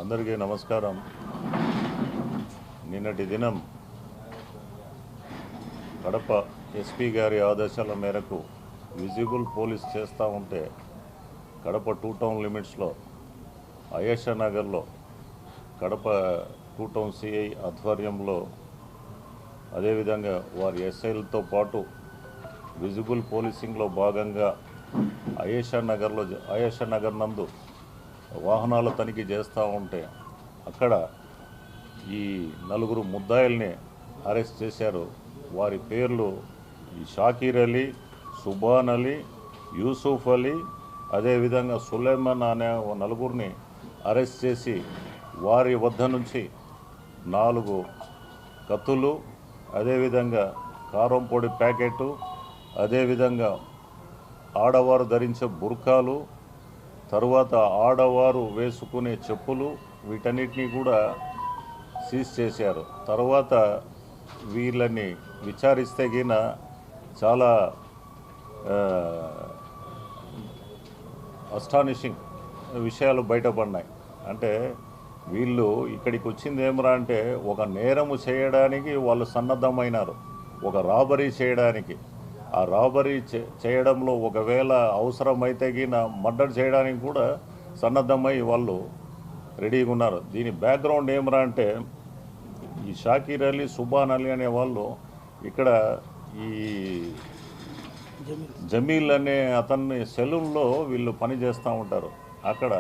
అందరికీ నమస్కారం. నిన్నటి దినం కడప ఎస్పీ గారి ఆదేశాల మేరకు విజిబుల్ పోలీస్ చేస్తూ ఉంటే కడప 2 టౌన్ లిమిట్స్లో అయేషా నగర్లో కడప 2 టౌన్ సిఐ ఆధ్వర్యంలో అదేవిధంగా వారి ఎస్ఐలతో పాటు విజిబుల్ పోలీసింగ్లో భాగంగా అయేషా నగర్ నందు వాహనాల తనిఖీ చేస్తూ ఉంటే అక్కడ ఈ 4 ముద్దాయిల్ని అరెస్ట్ చేశారు. వారి పేర్లు ఈ షాకీర్ అలీ, సుబాన్ అలీ, యూసుఫ్ అలీ, అదేవిధంగా సులేమాన్ అనే 4 అరెస్ట్ చేసి వారి వద్ద నుంచి 4 కత్తులు, అదేవిధంగా కారం పొడి ప్యాకెటు, అదేవిధంగా ఆడవారు ధరించే బుర్కాలు, తరువాత ఆడవారు వేసుకునే చెప్పులు, వీటన్నిటినీ కూడా సీజ్ చేశారు. తర్వాత వీళ్ళని విచారిస్తే గిన చాలా అస్టానిషింగ్ విషయాలు బయటపడినాయి. అంటే వీళ్ళు ఇక్కడికి వచ్చింది ఏమరా అంటే ఒక నేరము చేయడానికి వాళ్ళు సన్నద్ధమైనారు, ఒక రాబరీ చేయడానికి. ఆ రాబరీ చేయడంలో ఒకవేళ అవసరమైతే గిన మర్డర్ చేయడానికి కూడా సన్నద్ధమై వాళ్ళు రెడీగా ఉన్నారు. దీని బ్యాక్గ్రౌండ్ ఏమరా అంటే ఈ షాకీర్ అలీ, సుబాన్ అలీ అనే వాళ్ళు ఇక్కడ ఈ జమీల్ అనే అతన్ని సెలూన్లో వీళ్ళు పని చేస్తూ ఉంటారు. అక్కడ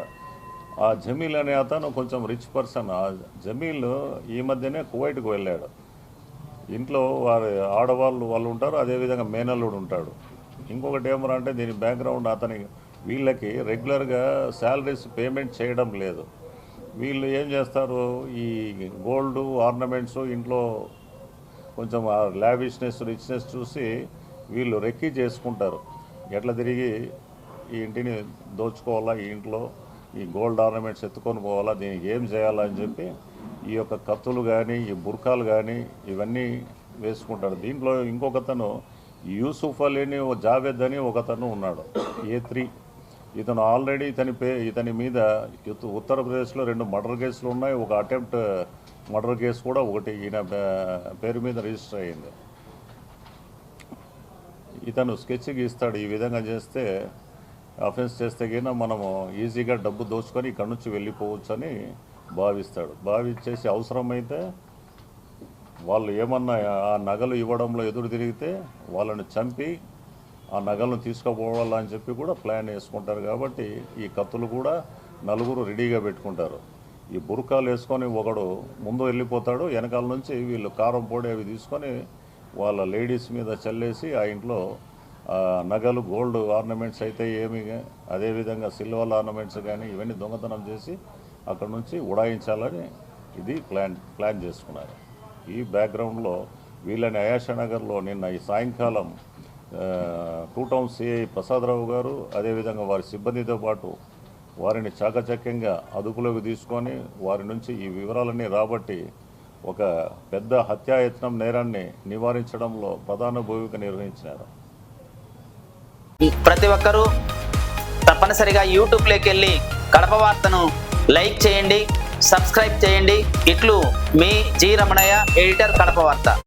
ఆ జమీల్ అనే అతను కొంచెం రిచ్ పర్సన్. ఆ జమీల్ ఈ మధ్యనే కువైట్కు వెళ్ళాడు. ఇంట్లో వారి వాళ్ళు ఉంటారు, అదేవిధంగా మేనల్లుడు ఉంటాడు. ఇంకొకటి ఏమరా అంటే దీని బ్యాక్గ్రౌండ్ వీళ్ళకి రెగ్యులర్గా శాలరీస్ పేమెంట్ చేయడం లేదు. వీళ్ళు ఏం చేస్తారు, ఈ గోల్డ్ ఆర్నమెంట్స్ ఇంట్లో కొంచెం లావిష్నెస్, రిచ్నెస్ చూసి వీళ్ళు రెక్కీ చేసుకుంటారు. ఎట్లా తిరిగి ఈ ఇంటిని దోచుకోవాలా, ఈ ఇంట్లో ఈ గోల్డ్ ఆర్నమెంట్స్ ఎత్తుకొని పోవాలా, దీనికి ఏం చేయాలని చెప్పి ఈ యొక్క కత్తులు కానీ, ఈ బుర్కాలు కానీ ఇవన్నీ వేసుకుంటాడు. దీంట్లో ఇంకొకతను యూసుఫ్ అలీని, జావేద్ అని ఒకతను ఉన్నాడు, A3. ఇతను ఆల్రెడీ ఇతని మీద ఉత్తరప్రదేశ్లో 2 మర్డర్ కేసులు ఉన్నాయి. ఒక అటెంప్ట్ మర్డర్ కేసు కూడా ఒకటి ఈయన పేరు మీద రిజిస్టర్ అయ్యింది. ఇతను స్కెచ్ గీస్తాడు, ఈ విధంగా చేస్తే అఫెన్స్ చేస్తే గిన మనము ఈజీగా డబ్బు దోచుకొని ఇక్కడి నుంచి వెళ్ళిపోవచ్చు అని భావించేసి అవసరమైతే వాళ్ళు ఏమన్నా ఆ నగలు ఇవ్వడంలో ఎదురు తిరిగితే వాళ్ళని చంపి ఆ నగలను తీసుకుపోవాలని చెప్పి కూడా ప్లాన్ వేసుకుంటారు. కాబట్టి ఈ కత్తులు కూడా 4 రెడీగా పెట్టుకుంటారు. ఈ బుర్కాలు వేసుకొని ఒకడు ముందు వెళ్ళిపోతాడు, వెనకాల నుంచి వీళ్ళు కారం పొడి అవి తీసుకొని వాళ్ళ లేడీస్ మీద చల్లేసి ఆ ఇంట్లో నగలు, గోల్డ్ ఆర్నమెంట్స్ అయితే ఏమి, అదేవిధంగా సిల్వర్ ఆర్నమెంట్స్ కానీ ఇవన్నీ దొంగతనం చేసి అక్కడ నుంచి ఉడాయించాలని ఇది ప్లాన్ చేసుకున్నారు. ఈ బ్యాక్గ్రౌండ్లో వీళ్ళని అయేషా నగర్లో నిన్న ఈ సాయంకాలం 2 టౌన్ సిఐ ప్రసాదరావు గారు, అదేవిధంగా వారి సిబ్బందితో పాటు వారిని చాకచక్యంగా అదుపులోకి తీసుకొని వారి నుంచి ఈ వివరాలన్నీ రాబట్టి ఒక పెద్ద హత్యాయత్నం నేరాన్ని నివారించడంలో ప్రధాన భూమిక నిర్వహించినారు. ప్రతి ఒక్కరూ తప్పనిసరిగా యూట్యూబ్లోకి వెళ్ళి కడప వార్తను లైక్ చేయండి, సబ్స్క్రైబ్ చేయండి. ఇట్లు మీ జి రమణయ్య, ఎడిటర్, కడప వార్త.